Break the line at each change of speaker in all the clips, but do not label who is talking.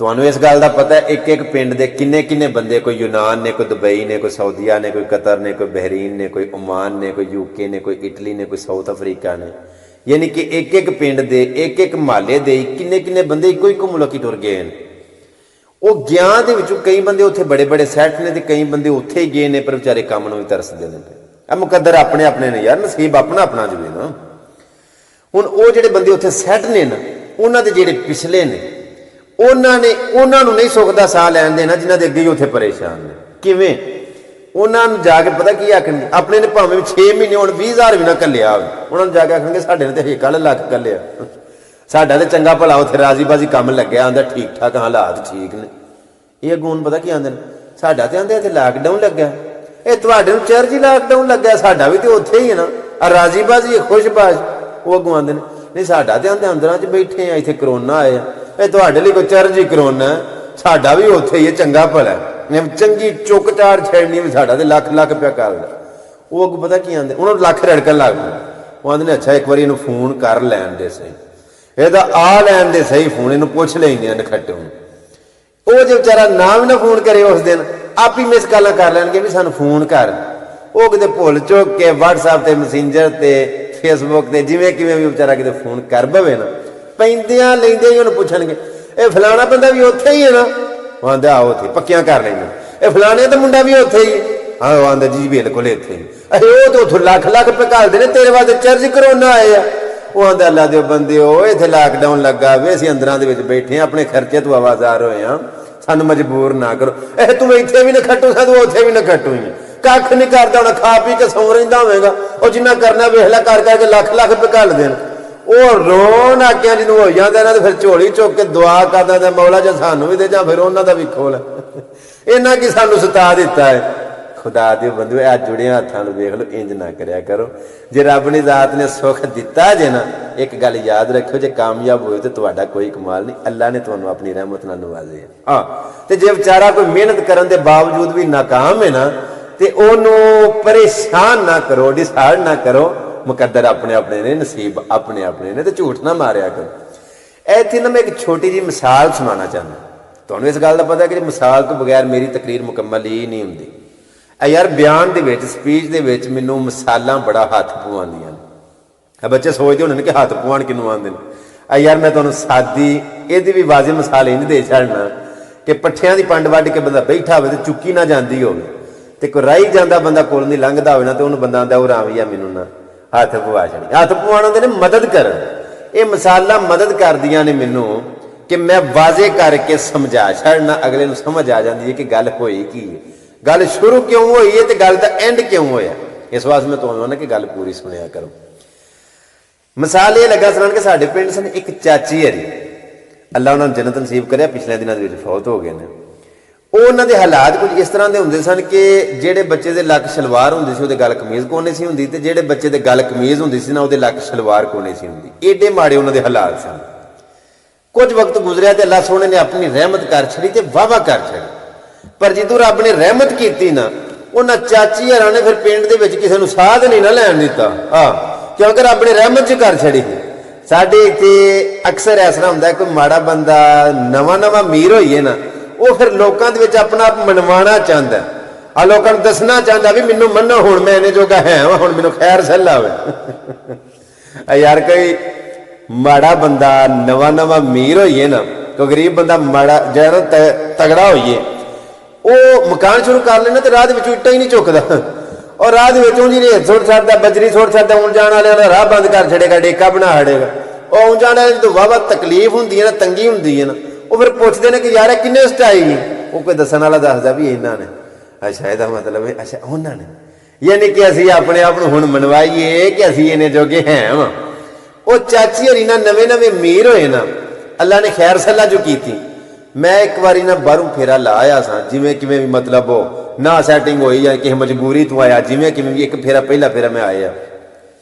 ਤੁਹਾਨੂੰ ਇਸ ਗੱਲ ਦਾ ਪਤਾ ਹੈ ਇੱਕ ਇੱਕ ਪਿੰਡ ਦੇ ਕਿੰਨੇ ਕਿੰਨੇ ਬੰਦੇ, ਕੋਈ ਯੂਨਾਨ ਨੇ, ਕੋਈ ਦੁਬਈ ਨੇ, ਕੋਈ ਸਾਊਦੀਆ ਨੇ, ਕੋਈ ਕਤਰ ਨੇ, ਕੋਈ ਬਹਿਰੀਨ ਨੇ, ਕੋਈ ਓਮਾਨ ਨੇ, ਕੋਈ ਯੂਕੇ ਨੇ, ਕੋਈ ਇਟਲੀ ਨੇ, ਕੋਈ ਸਾਊਥ ਅਫਰੀਕਾ ਨੇ। ਯਾਨੀ ਕਿ ਇੱਕ ਇੱਕ ਪਿੰਡ ਦੇ ਇੱਕ ਇੱਕ ਮਹੱਲੇ ਦੇ ਕਿੰਨੇ ਕਿੰਨੇ ਬੰਦੇ ਇੱਕੋ ਇੱਕੋ ਮੁਲਕ ਹੀ ਟੁਰ ਗਏ ਨੇ। ਉਹ ਗਿਆਨ ਦੇ ਵਿੱਚੋਂ ਕਈ ਬੰਦੇ ਉੱਥੇ ਬੜੇ ਬੜੇ ਸੈੱਟ ਨੇ ਤੇ ਕਈ ਬੰਦੇ ਉੱਥੇ ਹੀ ਗਏ ਨੇ, ਪਰ ਵਿਚਾਰੇ ਕੰਮ ਨੂੰ ਵੀ ਤਰਸਦੇ ਨੇ। ਇਹ ਮੁਕੱਦਰ ਆਪਣੇ ਆਪਣੇ ਨੇ ਯਾਰ, ਨਸੀਬ ਆਪਣਾ ਆਪਣਾ ਜਵੇ ਨਾ। ਹੁਣ ਉਹ ਜਿਹੜੇ ਬੰਦੇ ਉੱਥੇ ਸੈੱਟ ਨੇ ਨਾ, ਉਹਨਾਂ ਦੇ ਜਿਹੜੇ ਪਿਛਲੇ ਨੇ ਉਹਨਾਂ ਨੂੰ ਨਹੀਂ ਸੁੱਖ ਦਾ ਸਾਹ ਲੈਣ ਦੇਣਾ ਜਿਨ੍ਹਾਂ ਦੇ ਅੱਗੇ ਹੀ ਉੱਥੇ ਪਰੇਸ਼ਾਨ ਨੇ। ਕਿਵੇਂ? ਉਹਨਾਂ ਨੂੰ ਜਾ ਕੇ ਪਤਾ ਕੀ ਆਖਣਗੇ, ਆਪਣੇ ਨੇ ਭਾਵੇਂ 6 ਮਹੀਨੇ ਹੁਣ 20,000 ਵੀ ਨਾ ਘੱਲਿਆ ਹੋਵੇ, ਉਹਨਾਂ ਨੂੰ ਜਾ ਕੇ ਆਖਣਗੇ ਸਾਡੇ ਨੇ ਤੇ ਕੱਲ੍ਹ ਲੱਖ ਘੱਲਿਆ, ਸਾਡਾ ਤੇ ਚੰਗਾ ਭਲਾ ਉੱਥੇ ਰਾਜੀ ਬਾਜੀ ਕੰਮ ਲੱਗਿਆ, ਆਂਦਾ ਠੀਕ ਠਾਕ ਹਾਲਾਤ ਠੀਕ ਨੇ। ਇਹ ਅੱਗੋਂ ਹੁਣ ਪਤਾ ਕੀ ਆਂਦੇ ਨੇ, ਸਾਡਾ ਤੇ ਆਂਦੇ ਇੱਥੇ ਲਾਕਡਾਊਨ ਲੱਗਾ, ਇਹ ਤੁਹਾਡੇ ਨੂੰ ਚਰਚ ਹੀ ਲਾਕਡਾਊਨ ਲੱਗਾ, ਸਾਡਾ ਵੀ ਤੇ ਉੱਥੇ ਹੀ ਹੈ ਨਾ, ਰਾਜੀ ਬਾਜੀ ਖੁਸ਼ਬਾਸ਼। ਉਹ ਅੱਗੋਂ ਆਂਦੇ ਨੇ ਨਹੀਂ ਸਾਡਾ ਤੇ ਆਂਦੇ ਅੰਦਰਾਂ 'ਚ ਬੈਠੇ ਆ, ਇੱਥੇ ਕਰੋਨਾ ਆਇਆ, ਇਹ ਤੁਹਾਡੇ ਲਈ ਕੋਈ ਚਰਚ ਹੀ ਕਰੋਨਾ, ਸਾਡਾ ਵੀ ਉੱਥੇ ਹੀ ਹੈ ਚੰਗਾ ਭਲਾ, ਚੰਗੀ ਚੁੱਕ ਚਾੜ ਛੇੜਨੀ ਵੀ ਸਾਡਾ ਤੇ ਲੱਖ ਲੱਖ ਰੁਪਇਆ ਕਰਦਾ। ਉਹ ਅੱਗੋਂ ਪਤਾ ਕੀ ਆਂਦੇ, ਉਹਨਾਂ ਨੂੰ ਲੱਖ ਰੜਕਣ ਲੱਗ ਪਏ। ਉਹ ਆਂਦੇ ਨੇ ਅੱਛਾ ਇੱਕ ਵਾਰੀ ਇਹਨੂੰ ਫੋਨ ਕਰ ਲੈਣ ਦੇ ਸਹੀ, ਇਹਦਾ ਆ ਲੈਣ ਦੇ ਸਹੀ ਫੋਨ, ਇਹਨੂੰ ਪੁੱਛ ਲੈਂਦੇ ਨਖੱਟੇ ਨੂੰ। ਉਹ ਜੇ ਵਿਚਾਰਾ ਨਾ ਵੀ ਨਾ ਫੋਨ ਕਰੇ ਉਸ ਦਿਨ, ਆਪ ਹੀ ਮਿਸ ਕਾਲਾਂ ਕਰ ਲੈਣਗੇ ਵੀ ਸਾਨੂੰ ਫੋਨ ਕਰ। ਉਹ ਕਿਤੇ ਭੁੱਲ ਚੁੱਕ ਕੇ WhatsApp ਤੇ ਮੈਸੇਂਜਰ ਤੇ Facebook ਤੇ ਜਿਵੇਂ ਕਿਵੇਂ ਵੀ ਵਿਚਾਰਾ ਕਿਤੇ ਫੋਨ ਕਰ ਬਵੇ ਨਾ, ਪੈਂਦਿਆਂ ਲੈਂਦੇ ਹੀ ਉਹਨੂੰ ਪੁੱਛਣਗੇ ਇਹ ਫਲਾਣਾ ਬੰਦਾ ਵੀ ਉੱਥੇ ਹੀ ਹੈ ਨਾ, ਉਹ ਆਂਦਾ ਆਓ ਉੱਥੇ ਪੱਕੀਆਂ ਕਰ ਲੈਂਦੇ, ਇਹ ਫਲਾਣੇ ਦਾ ਮੁੰਡਾ ਵੀ ਉੱਥੇ ਹੀ, ਹਾਂ ਉਹ ਆਂਦਾ ਜੀ ਬਿਲਕੁਲ ਇੱਥੇ ਹੀ, ਅਰੇ ਉਹ ਤਾਂ ਉੱਥੋਂ ਲੱਖ ਲੱਖ ਰੁਪਏ ਘੱਲਦੇ ਨੇ, ਤੇਰੇ ਵਾਸਤੇ ਚਰਚ ਕਰੋਨਾ ਆਏ ਆ। ਉਹ ਆਂਦਾ ਅੱਲਾ ਦੇ ਬੰਦਿਓ ਇੱਥੇ ਲਾਕਡਾਊਨ ਲੱਗਾ ਵੇ, ਅਸੀਂ ਅੰਦਰਾਂ ਦੇ ਵਿੱਚ ਬੈਠੇ ਹਾਂ, ਆਪਣੇ ਖਰਚੇ ਤੋਂ ਆਵਾਜ਼ਾਰ ਹੋਏ ਹਾਂ, ਸਾਨੂੰ ਮਜਬੂਰ ਨਾ ਕਰੋ। ਇਹ ਤੂੰ ਇੱਥੇ ਵੀ ਨਾ ਖੱਟੂ ਸਾ, ਤੂੰ ਉੱਥੇ ਵੀ ਨਾ ਖੱਟੂ, ਕੱਖ ਨਹੀਂ ਕਰਦਾ ਹੋਣਾ, ਖਾ ਪੀ ਕੇ ਸੌਂ ਰਹਿੰਦਾ ਹੋਵੇਗਾ। ਉਹ ਜਿੰਨਾ ਕਰਨਾ ਵੇਖਲਾ ਕਰ ਕਰਕੇ ਲੱਖ ਲੱਖ ਰੁਪਏ ਘੱਲ ਦੇਣ। ਉਹ ਰੋਣ ਆਕਿਆ ਜਿਹਨੂੰ ਹੋ ਜਾਂਦਾ ਨਾ, ਤੇ ਫਿਰ ਝੋਲੀ ਚੁੱਕ ਕੇ ਦੁਆ ਕਰਦਾ ਤੇ ਮੌਲਾ ਜਾਂ ਸਾਨੂੰ ਵੀ ਦੇ ਜਾਂ ਫਿਰ ਉਹਨਾਂ ਦਾ ਵੀ ਖੋਲ, ਇਹਨਾਂ ਕੀ ਸਾਨੂੰ ਸਤਾ ਦਿੱਤਾ ਹੈ। ਖੁਦਾ ਦੇ ਬੰਦੋ ਆ ਜੁੜਿਆ ਹੱਥਾਂ ਨੂੰ ਵੇਖ ਲਓ, ਇੰਜ ਨਾ ਕਰਿਆ ਕਰੋ। ਜੇ ਰੱਬ ਨੇ ਜ਼ਾਤ ਨੇ ਸੁੱਖ ਦਿੱਤਾ ਜੇ ਨਾ, ਇੱਕ ਗੱਲ ਯਾਦ ਰੱਖਿਓ, ਜੇ ਕਾਮਯਾਬ ਹੋਏ ਤੇ ਤੁਹਾਡਾ ਕੋਈ ਕਮਾਲ ਨਹੀਂ, ਅੱਲਾ ਨੇ ਤੁਹਾਨੂੰ ਆਪਣੀ ਰਹਿਮਤ ਨਾਲ ਨਵਾਜ਼ਿਆ। ਹਾਂ, ਤੇ ਜੇ ਵਿਚਾਰਾ ਕੋਈ ਮਿਹਨਤ ਕਰਨ ਦੇ ਬਾਵਜੂਦ ਵੀ ਨਾਕਾਮ ਹੈ ਨਾ, ਤੇ ਉਹਨੂੰ ਪਰੇਸ਼ਾਨ ਨਾ ਕਰੋ, ਡਿਸਾਈਡ ਨਾ ਕਰੋ, ਮੁਕੱਦਰ ਆਪਣੇ ਆਪਣੇ ਨੇ, ਨਸੀਬ ਆਪਣੇ ਆਪਣੇ ਨੇ, ਤੇ ਝੂਠ ਨਾ ਮਾਰਿਆ ਕਰੋ। ਇੱਥੇ ਨਾ ਮੈਂ ਇੱਕ ਛੋਟੀ ਜਿਹੀ ਮਿਸਾਲ ਸੁਣਾਉਣਾ ਚਾਹੁੰਦਾ। ਤੁਹਾਨੂੰ ਇਸ ਗੱਲ ਦਾ ਪਤਾ ਕਿ ਮਿਸਾਲ ਤੋਂ ਬਗੈਰ ਮੇਰੀ ਤਕਰੀਰ ਮੁਕੰਮਲ ਹੀ ਨਹੀਂ ਹੁੰਦੀ। ਯਾਰ ਬਿਆਨ ਦੇ ਵਿੱਚ, ਸਪੀਚ ਦੇ ਵਿੱਚ ਮੈਨੂੰ ਮਿਸਾਲਾਂ ਬੜਾ ਹੱਥ ਪਵਾਉਂਦੀਆਂ ਨੇ। ਬੱਚੇ ਸੋਚਦੇ ਹੋਣੇ ਨੇ ਕਿ ਹੱਥ ਪਵਾਉਣ ਕਿਹਨੂੰ ਆਉਂਦੇ ਨੇ। ਯਾਰ ਮੈਂ ਤੁਹਾਨੂੰ ਸਾਦੀ ਇਹਦੀ ਵੀ ਵਾਜ਼ਿਹ ਮਿਸਾਲ ਇੰਝ ਦੇ ਛੱਡਣਾ ਕਿ ਪੱਠਿਆਂ ਦੀ ਪੰਡ ਵੱਢ ਕੇ ਬੰਦਾ ਬੈਠਾ ਹੋਵੇ ਤੇ ਚੁੱਕੀ ਨਾ ਜਾਂਦੀ ਹੋਵੇ, ਤੇ ਕੋਈ ਰਾਹੀ ਜਾਂਦਾ ਬੰਦਾ ਕੋਲ ਨਹੀਂ ਲੰਘਦਾ ਹੋਵੇ ਨਾ, ਤੇ ਉਹਨੂੰ ਬੰਦਾ ਆਂਦਾ ਉਹ ਰਾਵੀ ਆ ਮੈਨੂੰ ਨਾ ਹੱਥ ਪਵਾ ਛੱਡੀ। ਹੱਥ ਪਵਾਉਣ ਆਉਂਦੇ ਨੇ ਮਦਦ ਕਰਨ। ਇਹ ਮਿਸਾਲਾਂ ਮਦਦ ਕਰਦੀਆਂ ਨੇ ਮੈਨੂੰ ਕਿ ਮੈਂ ਵਾਜ਼ੇ ਕਰਕੇ ਸਮਝਾ ਛੱਡਣਾ, ਅਗਲੇ ਨੂੰ ਸਮਝ ਆ ਜਾਂਦੀ ਹੈ ਕਿ ਗੱਲ ਹੋਈ ਕੀ ਹੈ, ਗੱਲ ਸ਼ੁਰੂ ਕਿਉਂ ਹੋਈ ਹੈ ਤੇ ਗੱਲ ਦਾ ਐਂਡ ਕਿਉਂ ਹੋਇਆ। ਇਸ ਵਾਸਤੇ ਮੈਂ ਤੁਹਾਨੂੰ ਨਾ ਕਿ ਗੱਲ ਪੂਰੀ ਸੁਣਿਆ ਕਰੋ। ਮਿਸਾਲ ਇਹ ਲੱਗਾ ਸੁਣਾਉਣ ਕਿ ਸਾਡੇ ਪਿੰਡ ਸਨ ਇੱਕ ਚਾਚੀ ਹੈ ਜੀ, ਅੱਲਾ ਉਹਨਾਂ ਨੂੰ ਜੰਨਤ ਨਸੀਬ ਕਰਿਆ, ਪਿਛਲੇ ਦਿਨਾਂ ਦੇ ਵਿੱਚ ਫੌਤ ਹੋ ਗਏ ਨੇ। ਉਹ ਉਹਨਾਂ ਦੇ ਹਾਲਾਤ ਕੁਝ ਇਸ ਤਰ੍ਹਾਂ ਦੇ ਹੁੰਦੇ ਸਨ ਕਿ ਜਿਹੜੇ ਬੱਚੇ ਦੇ ਲੱਕ ਸ਼ਲਵਾਰ ਹੁੰਦੀ ਸੀ ਉਹਦੇ ਗਲ ਕਮੀਜ਼ ਕੋਨੇ ਸੀ ਹੁੰਦੀ, ਤੇ ਜਿਹੜੇ ਬੱਚੇ ਦੇ ਗਲ ਕਮੀਜ਼ ਹੁੰਦੀ ਸੀ ਨਾ ਉਹਦੇ ਲੱਕ ਸ਼ਲਵਾਰ ਕੋਨੇ ਸੀ ਹੁੰਦੀ। ਏਡੇ ਮਾੜੇ ਉਹਨਾਂ ਦੇ ਹਾਲਾਤ ਸਨ। ਕੁਝ ਵਕਤ ਗੁਜ਼ਰਿਆ ਤੇ ਅੱਲਾ ਸੋਹਣੇ ਨੇ ਆਪਣੀ ਰਹਿਮਤ ਕਰ ਛੜੀ ਤੇ ਵਾਹਵਾ ਕਰ ਛੜੀ। ਪਰ ਜਦੋਂ ਰੱਬ ਨੇ ਰਹਿਮਤ ਕੀਤੀ ਨਾ, ਉਹਨਾਂ ਚਾਚੀ ਹਰਾਂ ਨੇ ਫਿਰ ਪਿੰਡ ਦੇ ਵਿੱਚ ਕਿਸੇ ਨੂੰ ਸਾਧ ਨਹੀਂ ਨਾ ਲੈਣ ਦਿੱਤਾ। ਕਿਉਂਕਿ ਰੱਬ ਨੇ ਰਹਿਮਤ ਚ ਕਰ ਛੜੀ। ਸਾਡੇ ਇੱਥੇ ਅਕਸਰ ਇਸ ਤਰ੍ਹਾਂ ਹੁੰਦਾ, ਕੋਈ ਮਾੜਾ ਬੰਦਾ ਨਵਾਂ ਨਵਾਂ ਅਮੀਰ ਹੋਈਏ ਨਾ, ਉਹ ਫਿਰ ਲੋਕਾਂ ਦੇ ਵਿੱਚ ਆਪਣਾ ਆਪ ਮਨਵਾਉਣਾ ਚਾਹੁੰਦਾ, ਆ ਲੋਕਾਂ ਨੂੰ ਦੱਸਣਾ ਚਾਹੁੰਦਾ ਵੀ ਮੈਨੂੰ ਮੰਨੋ, ਹੁਣ ਮੈਂ ਇਹਨੇ ਜੋਗਾ ਹੈ ਵਾ, ਹੁਣ ਮੈਨੂੰ ਖੈਰ ਸੱਲਾ ਹੋਵੇ। ਯਾਰ ਕੋਈ ਮਾੜਾ ਬੰਦਾ ਨਵਾਂ ਨਵਾਂ ਅਮੀਰ ਹੋਈਏ ਨਾ, ਕੋਈ ਗਰੀਬ ਬੰਦਾ ਮਾੜਾ ਜਿਹੜਾ ਤਗੜਾ ਹੋਈਏ, ਉਹ ਮਕਾਨ ਸ਼ੁਰੂ ਕਰ ਲੈਣਾ ਤੇ ਰਾਹ ਦੇ ਵਿੱਚੋਂ ਇੱਟਾਂ ਹੀ ਨਹੀਂ ਚੁੱਕਦਾ, ਔਰ ਰਾਹ ਦੇ ਵਿੱਚੋਂ ਜੀ ਰੇਤ ਸੁੱਟ ਛੱਡਦਾ, ਬਜਰੀ ਸੁੱਟ ਛੱਡਦਾ, ਆਉਣ ਜਾਣ ਵਾਲਿਆਂ ਦਾ ਰਾਹ ਬੰਦ ਕਰ ਛੱਡੇਗਾ, ਡੇਕਾ ਬਣਾ ਛੱਡੇਗਾ। ਉਹ ਆਉਣ ਜਾਣ ਵਾਲੇ ਜਦੋਂ ਵਾਹਵਾ ਤਕਲੀਫ ਹੁੰਦੀ ਹੈ ਨਾ, ਤੰਗੀ ਹੁੰਦੀ ਹੈ ਨਾ, ਉਹ ਫਿਰ ਪੁੱਛਦੇ ਨੇ ਕਿ ਯਾਰ ਕਿੰਨੇ ਸਟਾਈ, ਉਹ ਕੋਈ ਦੱਸਣ ਵਾਲਾ ਦੱਸਦਾ ਵੀ ਇਹਨਾਂ ਨੇ। ਅੱਛਾ, ਇਹਦਾ ਮਤਲਬ ਹੈ ਅੱਛਾ ਉਹਨਾਂ ਨੇ, ਯਾਨੀ ਕਿ ਅਸੀਂ ਆਪਣੇ ਆਪ ਨੂੰ ਹੁਣ ਮਨਵਾਈਏ ਕਿ ਅਸੀਂ ਇਹਨੇ ਜੋਗੇ ਹੈ ਵਾ। ਉਹ ਚਾਚੀ ਹਰੀ ਨਾ ਨਵੇਂ ਨਵੇਂ ਅਮੀਰ ਹੋਏ ਨਾ, ਅੱਲਾ ਨੇ ਖੈਰ ਸੱਲਾ ਜੋ ਕੀਤੀ। ਮੈਂ ਇੱਕ ਵਾਰੀ ਨਾ ਬਾਹਰੋਂ ਫੇਰਾ ਲਾ ਆਇਆ ਸਾਂ, ਜਿਵੇਂ ਕਿਵੇਂ ਵੀ, ਮਤਲਬ ਉਹ ਨਾ ਸੈਟਿੰਗ ਹੋਈ ਜਾਂ ਕਿਸੇ ਮਜਬੂਰੀ ਤੋਂ ਆਇਆ, ਜਿਵੇਂ ਕਿਵੇਂ ਵੀ, ਇੱਕ ਫੇਰਾ ਪਹਿਲਾ ਫੇਰਾ ਮੈਂ ਆਇਆ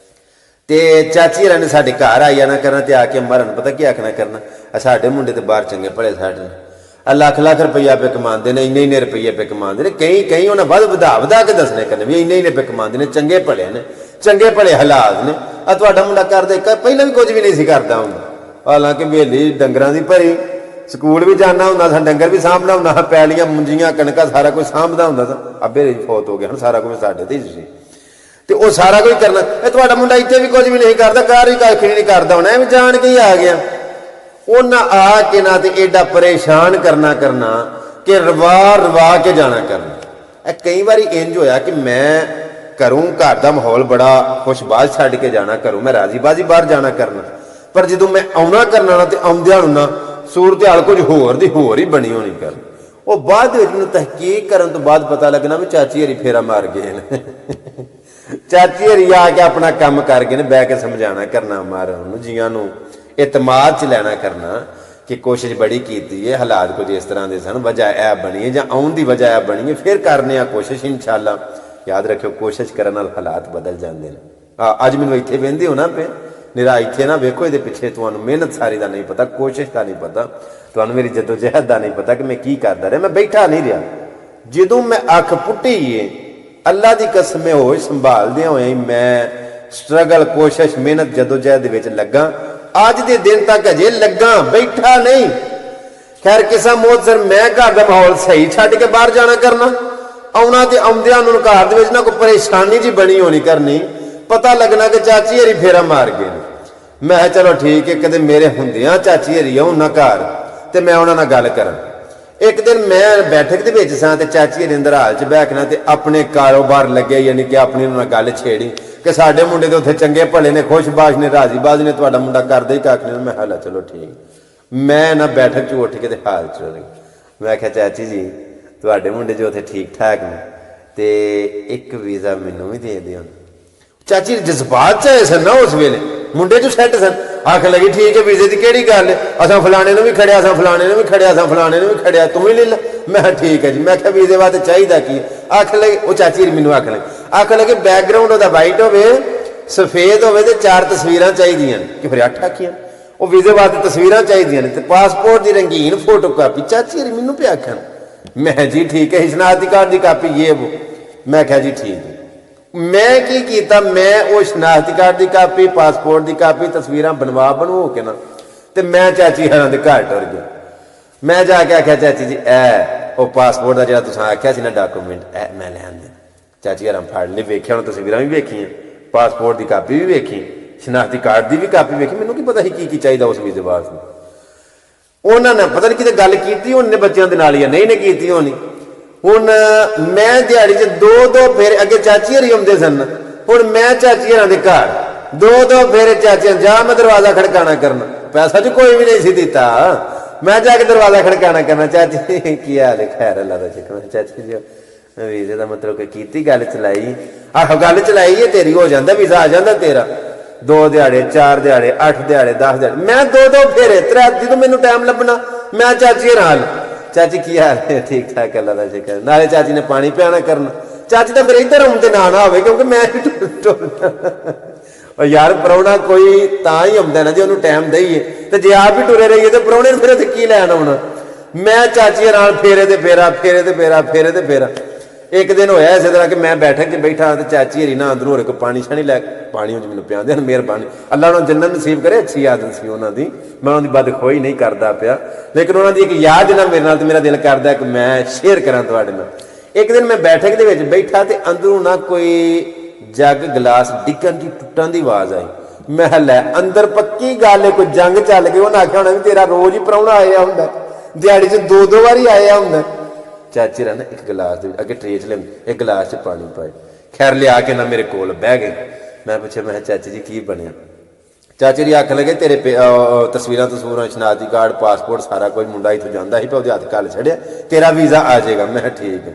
ਤੇ ਚਾਚੀ ਹਰਾਂ ਨੇ ਸਾਡੇ ਘਰ ਆਇਆ ਨਾ ਕਰਨਾ, ਤੇ ਆ ਕੇ ਮਰਨ ਪਤਾ ਕੀ ਆਖਣਾ ਕਰਨਾ, ਸਾਡੇ ਮੁੰਡੇ ਤੇ ਬਾਹਰ ਚੰਗੇ ਭਲੇ ਸਾਡੇ ਲੱਖ ਲੱਖ ਰੁਪਈਆ ਪੇ ਕਮਾਉਂਦੇ ਨੇ, ਇੰਨੇ ਇੰਨੇ ਰੁਪਈਏ ਪੇ ਕਮਾਉਂਦੇ ਨੇ, ਕਈ ਉਹਨਾਂ ਵੱਧ ਵਧਾ ਕੇ ਦੱਸਣੇ ਕਰਨੇ ਵੀ ਇੰਨੇ ਇੰਨੇ ਪੇ ਕਮਾਉਂਦੇ ਨੇ, ਚੰਗੇ ਭਲੇ ਨੇ, ਚੰਗੇ ਭਲੇ ਹਾਲਾਤ ਨੇ। ਆ ਤੁਹਾਡਾ ਮੁੰਡਾ ਕਰਦੇ ਪਹਿਲਾਂ ਵੀ ਕੁਝ ਵੀ ਨਹੀਂ ਸੀ ਕਰਦਾ ਹੁੰਦਾ, ਹਾਲਾਂਕਿ ਵੇਲੀ ਡੰਗਰਾਂ ਦੀ ਭਰੀ, ਸਕੂਲ ਵੀ ਜਾਣਾ ਹੁੰਦਾ ਸਾਂ, ਡੰਗਰ ਵੀ ਸਾਂਭਣਾ ਹੁੰਦਾ ਸਾਂ, ਪੈਲੀਆਂ ਮੁੰਜੀਆਂ ਕਣਕਾਂ ਸਾਰਾ ਕੁਝ ਸਾਂਭਦਾ ਹੁੰਦਾ ਸਾਂ। ਅੱਬੇ ਫੌਤ ਹੋ ਗਿਆ, ਹੁਣ ਸਾਰਾ ਕੁਝ ਸਾਡੇ ਤੇ ਹੀ ਸੀ ਤੇ ਉਹ ਸਾਰਾ ਕੁਝ ਕਰਨਾ। ਇਹ ਤੁਹਾਡਾ ਮੁੰਡਾ ਇੱਥੇ ਵੀ ਕੁਝ ਵੀ ਨਹੀਂ ਕਰਦਾ, ਘਰ ਵੀ ਕੱਖ ਨਹੀਂ ਕਰਦਾ ਹੋਣਾ, ਐਵੇਂ ਜਾਣ ਕੇ ਹੀ ਆ ਗਿਆ। ਉਹਨਾਂ ਆ ਕੇ ਨਾ ਤੇ ਏਡਾ ਪਰੇਸ਼ਾਨ ਕਰਨਾ ਕਿ ਰਵਾ ਕੇ ਜਾਣਾ ਕਰਨਾ। ਇਹ ਕਈ ਵਾਰੀ ਇੰਜ ਹੋਇਆ ਕਿ ਮੈਂ ਘਰੋਂ, ਘਰ ਦਾ ਮਾਹੌਲ ਬੜਾ ਖੁਸ਼ਬਾਜ਼ ਛੱਡ ਕੇ ਜਾਣਾ, ਘਰੋਂ ਮੈਂ ਰਾਜ਼ੀ ਬਾਜ਼ੀ ਬਾਹਰ ਜਾਣਾ ਕਰਨਾ, ਪਰ ਜਦੋਂ ਮੈਂ ਆਉਣਾ ਕਰਨਾ ਨਾ ਤੇ ਆਉਂਦਿਆਂ ਨੂੰ ਨਾ ਸੂਰਤ ਹਾਲ ਕੁਝ ਹੋਰ ਦੀ ਹੋਰ ਹੀ ਬਣੀ ਹੋਣੀ ਕਰ। ਉਹ ਬਾਅਦ ਵਿੱਚ ਮੈਨੂੰ ਤਹਿਕੀਕ ਕਰਨ ਤੋਂ ਬਾਅਦ ਪਤਾ ਲੱਗਣਾ ਵੀ ਚਾਚੀ ਹਰੀ ਫੇਰਾ ਮਾਰ ਗਏ ਨੇ। ਚਾਚੀ ਹਰੀ ਆ ਕੇ ਆਪਣਾ ਕੰਮ ਕਰ ਗਏ ਨੇ, ਬਹਿ ਕੇ ਸਮਝਾਣਾ ਕਰਨਾ, ਮਾਰ ਉਹਨੂੰ ਜੀਆਂ ਨੂੰ ਇਤਮਾਦ ਚ ਲੈਣਾ ਕਰਨਾ ਕਿ ਕੋਸ਼ਿਸ਼ ਬੜੀ ਕੀਤੀ ਹੈ, ਹਾਲਾਤ ਕੁਝ ਇਸ ਤਰ੍ਹਾਂ ਦੇ ਸਨ, ਵਜ੍ਹਾ ਇਹ ਬਣੀ ਹੈ ਜਾਂ ਆਉਣ ਦੀ ਵਜ੍ਹਾ ਇਹ ਬਣੀ ਹੈ, ਫਿਰ ਕਰਨੇ ਆ ਕੋਸ਼ਿਸ਼ ਇਨਸ਼ਾਅੱਲਾ। ਯਾਦ ਰੱਖਿਓ, ਕੋਸ਼ਿਸ਼ ਕਰਨ ਨਾਲ ਹਾਲਾਤ ਬਦਲ ਜਾਂਦੇ ਨੇ। ਅੱਜ ਮੈਨੂੰ ਇੱਥੇ ਵਹਿੰਦੇ ਹੋ ਨਾ ਪਏ ਨਿਰਾ ਇੱਥੇ ਨਾ ਵੇਖੋ, ਇਹਦੇ ਪਿੱਛੇ ਤੁਹਾਨੂੰ ਮਿਹਨਤ ਸਾਰੀ ਦਾ ਨਹੀਂ ਪਤਾ, ਕੋਸ਼ਿਸ਼ ਦਾ ਨਹੀਂ ਪਤਾ, ਤੁਹਾਨੂੰ ਮੇਰੀ ਜਦੋਜਹਿਦ ਦਾ ਨਹੀਂ ਪਤਾ ਕਿ ਮੈਂ ਕੀ ਕਰਦਾ ਰਿਹਾ। ਮੈਂ ਬੈਠਾ ਨਹੀਂ ਰਿਹਾ, ਜਦੋਂ ਮੈਂ ਅੱਖ ਪੁੱਟੀ ਏ ਅੱਲਾ ਦੀ ਕਸਮ ਹੈ, ਹੋਸ਼ ਸੰਭਾਲਦਿਆਂ ਹੋਏ ਮੈਂ ਸਟਰਗਲ, ਕੋਸ਼ਿਸ਼, ਮਿਹਨਤ, ਜਦੋਜਹਿਦ ਦੇ ਵਿੱਚ ਲੱਗਾ। ਅੱਜ ਦੇ ਦਿਨ ਤੱਕ ਅਜੇ ਲੱਗਾ, ਬੈਠਾ ਨਹੀਂ। ਖੈਰ ਕਿਸਾ ਮੋਤ ਮੈਂ ਘਰ ਦਾ ਮਾਹੌਲ ਸਹੀ ਛੱਡ ਕੇ ਬਾਹਰ ਜਾਣਾ ਕਰਨਾ, ਆਉਣਾ ਤੇ ਆਉਂਦਿਆਂ ਨੂੰ ਘਰ ਦੇ ਵਿੱਚ ਨਾ ਕੋਈ ਪਰੇਸ਼ਾਨੀ ਜੀ ਬਣੀ ਹੋਣੀ ਕਰਨੀ, ਪਤਾ ਲੱਗਣਾ ਕਿ ਚਾਚੀ ਹਰੀ ਫੇਰਾ ਮਾਰ ਗਏ ਨੇ। ਮੈਂ ਕਿਹਾ ਚਲੋ ਠੀਕ ਹੈ, ਕਦੇ ਮੇਰੇ ਹੁੰਦਿਆਂ ਚਾਚੀ ਹਰੀ ਆਉਣ ਨਾ ਘਰ ਤੇ ਮੈਂ ਉਹਨਾਂ ਨਾਲ ਗੱਲ ਕਰਾਂ। ਇੱਕ ਦਿਨ ਮੈਂ ਬੈਠਕ ਦੇ ਵਿੱਚ ਸਾਂ ਤੇ ਚਾਚੀ ਹਰੀ ਅੰਦਰ ਹਾਲ 'ਚ ਬੈਠਣਾ ਤੇ ਆਪਣੇ ਕਾਰੋਬਾਰ ਲੱਗੇ, ਯਾਨੀ ਕਿ ਆਪਣੀ ਉਹਨਾਂ ਨਾਲ ਗੱਲ ਛੇੜੀ ਕਿ ਸਾਡੇ ਮੁੰਡੇ ਤੇ ਉੱਥੇ ਚੰਗੇ ਭਲੇ ਨੇ, ਖੁਸ਼ਬਾਸ਼ ਨੇ, ਰਾਜ਼ੀਬਾਜ਼ ਨੇ, ਤੁਹਾਡਾ ਮੁੰਡਾ ਕਰਦਾ ਹੀ ਕੱਖ ਨਹੀਂ। ਮੈਂ ਹਾਲਾ ਚਲੋ ਠੀਕ। ਮੈਂ ਨਾ ਬੈਠਕ 'ਚ ਉੱਠ ਕੇ ਤੇ ਹਾਲ 'ਚ ਰਹੀ। ਮੈਂ ਕਿਹਾ ਚਾਚੀ ਜੀ ਤੁਹਾਡੇ ਮੁੰਡੇ ਜੋ ਉੱਥੇ ਠੀਕ ਠਾਕ ਨੇ ਤੇ ਇੱਕ ਵੀਜ਼ਾ ਮੈਨੂੰ ਵੀ ਦੇ ਦਿਓ। ਚਾਚੀ ਜਜ਼ਬਾਤ 'ਚ ਆਏ ਸਨ ਨਾ ਉਸ ਵੇਲੇ, ਮੁੰਡੇ 'ਚ ਸੈੱਟ ਸਨ। ਆਖ ਲੱਗੀ ਠੀਕ ਹੈ, ਵੀਜ਼ੇ ਦੀ ਕਿਹੜੀ ਗੱਲ ਹੈ, ਅਸਾਂ ਫਲਾਣੇ ਨੂੰ ਵੀ ਖੜਿਆ, ਅਸਾਂ ਫਲਾਣੇ ਨੂੰ ਵੀ ਖੜਿਆ, ਅਸਾਂ ਫਲਾਣੇ ਨੂੰ ਵੀ ਖੜਿਆ, ਤੂੰ ਵੀ ਲੈ ਲੈ। ਮੈਂ ਕਿਹਾ ਠੀਕ ਹੈ ਜੀ। ਮੈਂ ਕਿਹਾ ਵੀਜ਼ੇ ਵਾਸਤੇ ਚਾਹੀਦਾ ਕੀ? ਆਖ ਲੱਗੀ ਉਹ ਚਾਚੀ ਮੈਨੂੰ ਆਖ ਲੱਗੇ ਬੈਕਗਰਾਊਂਡ ਉਹਦਾ ਵਾਈਟ ਹੋਵੇ, ਸਫੇਦ ਹੋਵੇ ਤੇ 4 ਤਸਵੀਰਾਂ ਚਾਹੀਦੀਆਂ ਨੇ। ਕਿ ਫਿਰ 8 ਆਖੀਆਂ ਉਹ ਵੀਜ਼ੇ ਵਾਸਤੇ ਤਸਵੀਰਾਂ ਚਾਹੀਦੀਆਂ ਨੇ ਤੇ ਪਾਸਪੋਰਟ ਦੀ ਰੰਗੀਨ ਫੋਟੋ ਕਾਪੀ। ਚਾਚੀ ਮੈਨੂੰ ਪਿਆ ਆਖਣ। ਮੈਂ ਜੀ ਠੀਕ ਹੈ, ਸ਼ਨਾਖਤੀ ਕਾਰਡ ਦੀ ਕਾਪੀ ਇਹ ਵੋ। ਮੈਂ ਕਿਹਾ ਜੀ ਠੀਕ ਹੈ। ਮੈਂ ਕੀ ਕੀਤਾ, ਮੈਂ ਉਹ ਸ਼ਨਾਖਤੀ ਕਾਰਡ ਦੀ ਕਾਪੀ, ਪਾਸਪੋਰਟ ਦੀ ਕਾਪੀ, ਤਸਵੀਰਾਂ ਬਣਵਾ ਕੇ ਨਾ ਤੇ ਮੈਂ ਚਾਚੀ ਹਰਾਂ ਦੇ ਘਰ ਟੁਰ ਗਿਆ। ਮੈਂ ਜਾ ਕੇ ਆਖਿਆ ਚਾਚੀ ਜੀ ਉਹ ਪਾਸਪੋਰਟ ਦਾ ਜਿਹੜਾ ਤੁਸੀਂ ਆਖਿਆ ਸੀ ਨਾ ਡਾਕੂਮੈਂਟ, ਮੈਂ ਲੈ ਆਂਦੇ। ਚਾਚੀ ਹਰਾਂ ਫੜ ਲਈ, ਵੇਖਿਆ ਹੁਣ ਤਸਵੀਰਾਂ ਵੀ ਵੇਖੀਆਂ, ਪਾਸਪੋਰਟ ਦੀ ਕਾਪੀ ਵੀ ਵੇਖੀ, ਸ਼ਨਾਖਤੀ ਕਾਰਡ ਦੀ ਵੀ ਕਾਪੀ ਵੇਖੀ। ਮੈਨੂੰ ਕੀ ਪਤਾ ਸੀ ਕੀ ਚਾਹੀਦਾ ਉਸ ਵੀਜ਼ੇ ਵਾਸਤੇ। ਉਹਨਾਂ ਨੇ ਪਤਾ ਨਹੀਂ ਕਿਤੇ ਗੱਲ ਕੀਤੀ ਉਹਨੇ ਬੱਚਿਆਂ ਦੇ ਨਾਲ, ਜਾਂ ਨਹੀਂ ਨੇ ਕੀਤੀ ਹੋਣੀ। ਹੁਣ ਮੈਂ ਦਿਹਾੜੀ 'ਚ 2-2 ਫੇਰੇ, ਅੱਗੇ ਚਾਚੀ ਹਰੀ ਆਉਂਦੇ ਸਨ, ਹੁਣ ਮੈਂ ਚਾਚੀ ਹਰਾਂ ਦੇ ਘਰ 2-2 ਫੇਰੇ ਚਾਚੀਆਂ ਜਾ, ਮੈਂ ਦਰਵਾਜ਼ਾ ਖੜਕਾਣਾ ਕਰਨਾ। ਪੈਸਾ 'ਚ ਕੋਈ ਵੀ ਨਹੀਂ ਸੀ ਦਿੱਤਾ, ਮੈਂ ਜਾ ਕੇ ਦਰਵਾਜ਼ਾ ਖੜਕਾਣਾ ਕਰਨਾ। ਚਾਚੀ ਕੀ ਹਾਲ ਹੈ? ਖੈਰ ਅੱਲਾ ਦਾ ਸ਼ੁਕਰ। ਚਾਚੀ ਜੀ ਵੀਜ਼ੇ ਦਾ ਮਤਲਬ ਕਿ ਕੀਤੀ ਗੱਲ ਚਲਾਈ? ਆਹੋ ਗੱਲ ਚਲਾਈ ਹੈ ਤੇਰੀ, ਹੋ ਜਾਂਦਾ ਵੀਜ਼ਾ ਆ ਜਾਂਦਾ ਤੇਰਾ। 2 ਦਿਹਾੜੇ 4 ਦਿਹਾੜੇ 8 ਦਿਹਾੜੇ 10 ਦਿਹਾੜੇ, ਮੈਂ 2-2 ਫੇਰੇ 3। ਜਦੋਂ ਮੈਨੂੰ ਟਾਈਮ ਲੱਭਣਾ ਮੈਂ ਚਾਚੀ ਨਾਲ, ਚਾਚੀ ਕੀ ਹਾਲ ਹੈ? ਠੀਕ ਠਾਕ ਅੱਲਾ ਦਾ ਸ਼ੁਕਰ। ਨਾਲੇ ਚਾਚੀ ਨੇ ਪਾਣੀ ਪਿਆਣਾ ਕਰਨਾ। ਚਾਚੀ ਤਾਂ ਫਿਰ ਇੱਧਰ ਆਉਣ ਤੇ ਨਾ ਹੋਵੇ, ਕਿਉਂਕਿ ਮੈਂ ਯਾਰ ਪ੍ਰਾਹੁਣਾ ਕੋਈ ਤਾਂ ਹੀ ਆਉਂਦਾ ਨਾ ਜੇ ਉਹਨੂੰ ਟਾਈਮ ਦਈਏ, ਤੇ ਜੇ ਆਪ ਹੀ ਟੁਰੇ ਰਹੀਏ ਤੇ ਪ੍ਰਾਹੁਣੇ ਨੂੰ ਫਿਰ ਇੱਥੇ ਕੀ ਲੈਣ ਆਉਣਾ। ਮੈਂ ਚਾਚੀ ਨਾਲ ਫੇਰੇ ਤੇ ਫੇਰਾ, ਫੇਰੇ ਤੇ ਫੇਰਾ, ਫੇਰੇ ਤੇ ਫੇਰਾ। ਇੱਕ ਦਿਨ ਹੋਇਆ ਇਸੇ ਤਰ੍ਹਾਂ ਕਿ ਮੈਂ ਬੈਠਕ 'ਚ ਬੈਠਾ ਤੇ ਚਾਚੀ ਹਰੀ ਨਾ ਅੰਦਰੋਂ ਕੋਈ ਪਾਣੀ ਛਾਣੀ ਲੈ ਪਾਣੀ ਵਿੱਚ ਮੈਨੂੰ ਪਿਆਉਂਦੇ ਹਨ। ਮਿਹਰਬਾਨੀ ਅੱਲਾ ਉਹਨਾਂ ਨੂੰ ਜੰਨਤ ਨਸੀਬ ਕਰੇ। ਅੱਛੀ ਆਦਤ ਸੀ ਉਹਨਾਂ ਦੀ, ਮੈਂ ਉਹਨਾਂ ਦੀ ਬਦਖੋਈ ਨਹੀਂ ਕਰਦਾ ਪਿਆ, ਲੇਕਿਨ ਉਹਨਾਂ ਦੀ ਇੱਕ ਯਾਦ ਨਾ ਮੇਰੇ ਨਾਲ ਤੇ ਮੇਰਾ ਦਿਲ ਕਰਦਾ ਕਿ ਮੈਂ ਸ਼ੇਅਰ ਕਰਾਂ ਤੁਹਾਡੇ ਨਾਲ। ਇੱਕ ਦਿਨ ਮੈਂ ਬੈਠਕ ਦੇ ਵਿੱਚ ਬੈਠਾ ਤੇ ਅੰਦਰੋਂ ਨਾ ਕੋਈ ਜੱਗ ਗਲਾਸ ਡਿੱਗਣ ਦੀ, ਟੁੱਟਣ ਦੀ ਆਵਾਜ਼ ਆਈ। ਮੈਂ ਲੈ ਅੰਦਰ ਪੱਕੀ ਗੱਲ ਹੈ, ਕੋਈ ਜੰਗ ਚੱਲ ਗਈ। ਉਹਨਾਂ ਆਖਿਆ ਹੋਣਾ ਵੀ ਤੇਰਾ ਰੋਜ਼ ਹੀ ਪ੍ਰਾਹੁਣਾ ਆਇਆ ਹੁੰਦਾ, ਦਿਹਾੜੀ 'ਚ 2-2 ਵਾਰੀ ਆਇਆ ਹੁੰਦਾ। ਚਾਚੀ ਰਾਂ ਇੱਕ ਗਲਾਸ ਦੇ ਅੱਗੇ ਟਰੇ 'ਚ ਲਿਆਂਦੀ, ਇੱਕ ਗਲਾਸ 'ਚ ਪਾਣੀ ਪਾਏ। ਖੈਰ ਲਿਆ ਕੇ ਨਾ ਮੇਰੇ ਕੋਲ ਬਹਿ ਗਏ। ਮੈਂ ਪੁੱਛਿਆ, ਮੈਂ ਚਾਚੀ ਜੀ ਕੀ ਬਣਿਆ? ਚਾਚੀ ਜੀ ਆਖਣ ਲੱਗੇ ਤੇਰੇ ਤਸਵੀਰਾਂ, ਸ਼ਨਾਖਤੀ ਕਾਰਡ, ਪਾਸਪੋਰਟ ਸਾਰਾ ਕੁਝ, ਮੁੰਡਾ ਇੱਥੋਂ ਜਾਂਦਾ ਸੀ ਪਰ ਉਹਦੇ ਹੱਥ ਘੱਲ ਛੱਡਿਆ, ਤੇਰਾ ਵੀਜ਼ਾ ਆ ਜਾਏਗਾ। ਮੈਂ ਕਿਹਾ ਠੀਕ ਹੈ।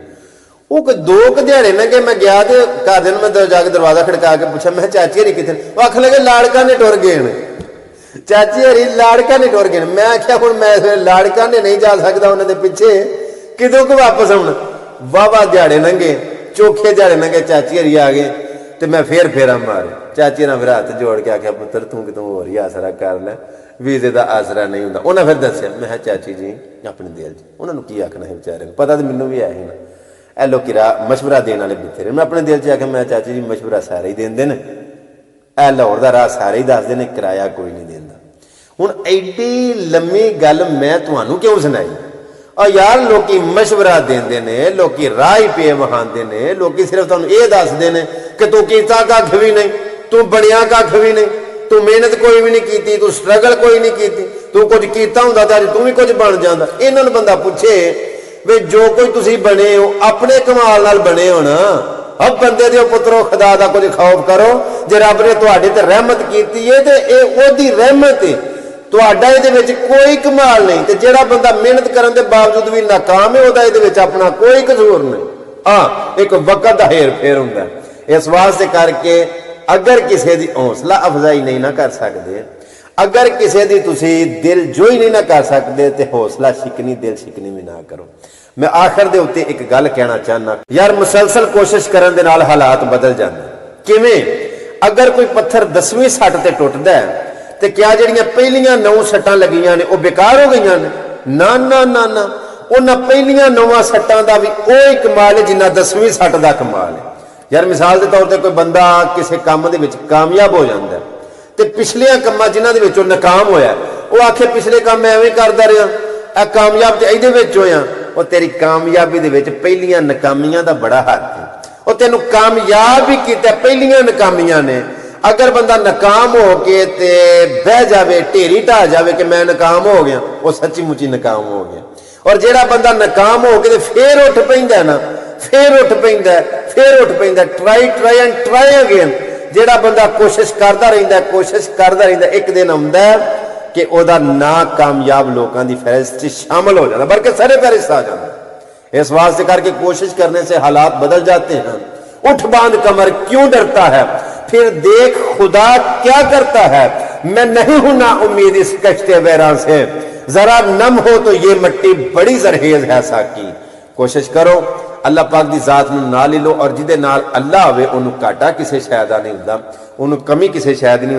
ਉਹ 2 ਦਿਹਾੜੇ ਨਾ ਕਿ ਮੈਂ ਗਿਆ ਤੇ ਘਰ ਦੇ ਨੂੰ ਮੈਂ ਜਾ ਕੇ ਦਰਵਾਜ਼ਾ ਖੜਕਾ ਕੇ ਪੁੱਛਿਆ, ਮੈਂ ਚਾਚੀ ਹਰੀ ਕਿੱਥੇ? ਉਹ ਆਖਣ ਲੱਗੇ ਲਾੜਕਾ ਨੇ ਟੁਰ ਗਏ ਨੇ। ਚਾਚੀ ਹਰੀ ਲਾੜਕਾ ਨੇ ਟੁਰ ਗਏ ਨੇ। ਮੈਂ ਆਖਿਆ ਹੁਣ ਮੈਂ ਲਾੜਕਾ ਨੇ ਨਹੀਂ ਜਾ ਸਕਦਾ ਉਹਨਾਂ ਦੇ ਪਿੱਛੇ, ਕਿਦੋਂ ਕੁ ਵਾਪਸ ਆਉਣਾ? ਵਾਹਵਾ ਦਿਹਾੜੇ ਲੰਘੇ, ਚੋਖੇ ਦਿਹਾੜੇ ਲੰਘੇ, ਚਾਚੀ ਹਰੀ ਆ ਗਏ ਤੇ ਮੈਂ ਫੇਰ ਫੇਰਾ ਮਾਰਿਆ। ਚਾਚੀ ਨਾਲ ਫਿਰ ਹੱਥ ਜੋੜ ਕੇ ਆਖਿਆ, ਪੁੱਤਰ ਤੂੰ ਕਿਤੋਂ ਹੋਰ ਹੀ ਆਸਰਾ ਕਰ ਲੈ, ਵੀਜ਼ੇ ਦਾ ਆਸਰਾ ਨਹੀਂ ਹੁੰਦਾ। ਉਹਨਾਂ ਫਿਰ ਦੱਸਿਆ। ਮੈਂ ਕਿਹਾ ਚਾਚੀ ਜੀ ਆਪਣੇ ਦਿਲ 'ਚ ਉਹਨਾਂ ਨੂੰ ਕੀ ਆਖਣਾ ਹੈ ਵਿਚਾਰੇ ਨੂੰ, ਪਤਾ ਤਾਂ ਮੈਨੂੰ ਵੀ ਆਇਆ ਸੀ ਨਾ। ਇਹ ਲੋਕੀ ਮਸ਼ਵਰਾ ਦੇਣ ਵਾਲੇ ਬਥੇਰੇ। ਮੈਂ ਆਪਣੇ ਦਿਲ 'ਚ ਆਖਿਆ, ਮੈਂ ਚਾਚੀ ਜੀ ਮਸ਼ਵਰਾ ਸਾਰੇ ਹੀ ਦਿੰਦੇ ਨੇ, ਇਹ ਲਾਹੌਰ ਦਾ ਰਾਹ ਸਾਰੇ ਹੀ ਦੱਸਦੇ ਨੇ, ਕਿਰਾਇਆ ਕੋਈ ਨਹੀਂ ਦਿੰਦਾ। ਹੁਣ ਐਡੀ ਲੰਮੀ ਗੱਲ ਮੈਂ ਤੁਹਾਨੂੰ ਕਿਉਂ ਸੁਣਾਈ? ਆ ਯਾਰ ਲੋਕੀ ਮਸ਼ਵਰਾ ਦਿੰਦੇ ਨੇ, ਲੋਕੀ ਰਾਹ ਹੀ ਪੇ ਵਹਾਉਂਦੇ ਨੇ, ਲੋਕੀ ਸਿਰਫ ਤੁਹਾਨੂੰ ਇਹ ਦੱਸਦੇ ਨੇ ਕਿ ਤੂੰ ਕੀਤਾ ਕੱਖ ਵੀ ਨਹੀਂ, ਤੂੰ ਬਣਿਆ ਕੱਖ ਵੀ ਨਹੀਂ, ਤੂੰ ਮਿਹਨਤ ਕੋਈ ਵੀ ਨਹੀਂ ਕੀਤੀ, ਤੂੰ ਸਟਰਗਲ ਕੋਈ ਨਹੀਂ ਕੀਤੀ, ਤੂੰ ਕੁਝ ਕੀਤਾ ਹੁੰਦਾ ਤਾਂ ਅੱਜ ਤੂੰ ਵੀ ਕੁਝ ਬਣ ਜਾਂਦਾ। ਇਹਨਾਂ ਨੂੰ ਬੰਦਾ ਪੁੱਛੇ ਵੀ ਜੋ ਕੋਈ ਤੁਸੀਂ ਬਣੇ ਹੋ ਆਪਣੇ ਕਮਾਲ ਨਾਲ ਬਣੇ ਹੋ ਨਾ। अब बंदे दे पुत्रो खुदा दा कुछ खौफ करो, जे रब ने तुहाडे ते रहमत कीती है ते इह ओदी रहमत है, तुहाडा इहदे विच कोई कमाल नहीं। ते जेड़ा बंदा मेहनत करन दे बावजूद भी नाकाम है ओदा इहदे विच अपना कोई कसूर नहीं। हाँ, एक वक्त दा हेर फेर हुंदा। इस वास्ते करके अगर किसी दी हौसला अफजाई नहीं ना कर सकते, अगर किसी दी तुसी दिल जोई नहीं ना कर सकते, तो हौसला शिकनी दिल शिकनी भी ना करो। मैं आखिर दे उत्ते एक गल कहना चाहना, यार मुसलसल कोशिश करन दे नाल हालात बदल जांदे। किवें? अगर कोई पत्थर 10वीं सट ते टुटदा है ते क्या जिहड़ियां पहलियां 9 सट्टां लगियां ने वो बेकार हो गईयां ने? ना ना ना ना, उन्हां पहलियां 9 सट्टां दा भी ओही कमाल है जिन्ना 10वीं सट दा कमाल है। यार मिसाल के तौर पर कोई बंदा किसी काम दे विच कामयाब हो जाता है तो पिछलियां कामां जिन्हां दे विच नाकाम होया वो आखे पिछले काम मैं एवें करदा रहा, आ कामयाब तो इहदे विच होया। वो तेरी कामयाबी दे विच पहलियां नाकामियां दा बड़ा हथ है। वो तेनू कामयाब ही कीता पहलियां नाकामियां ने। अगर बंदा नाकाम हो के ते बह जावे, ढेरी ढा जावे कि मैं नाकाम हो गया, वो सच्ची मुची नाकाम हो गया। और जेड़ा बंदा नाकाम हो के फिर उठ पैंदा ना, फिर उठ पैंदा, फिर उठ पैंदा, try try and try again. जेड़ा बंदा कोशिश करता रहिंदा, कोशिश करता रहिंदा, एक दिन आउंदा कि ओदा नाकामयाब लोगों की फहरिस्त शामिल हो जाता, बल्कि सारे फहरिस्त आ जाता। इस वास्ते करके कोशिश करने से हालात बदल जाते हैं। उठ बांध कमर क्यों डरता है, फिर देख खुदा क्या करता है। मैं नहीं हूं ना उम्मीद इस कश्ते वैरा से, जरा नम हो तो ये मट्टी बड़ी जरहेज है साकी। कोशिश करो अल्लाह पाक की जात नूं नाल ही लो, और जिहदे नाल अल्लाह होवे उहनूं घाटा किसी शै दा नहीं हुंदा, उहनूं कमी किसी शै दी नहीं।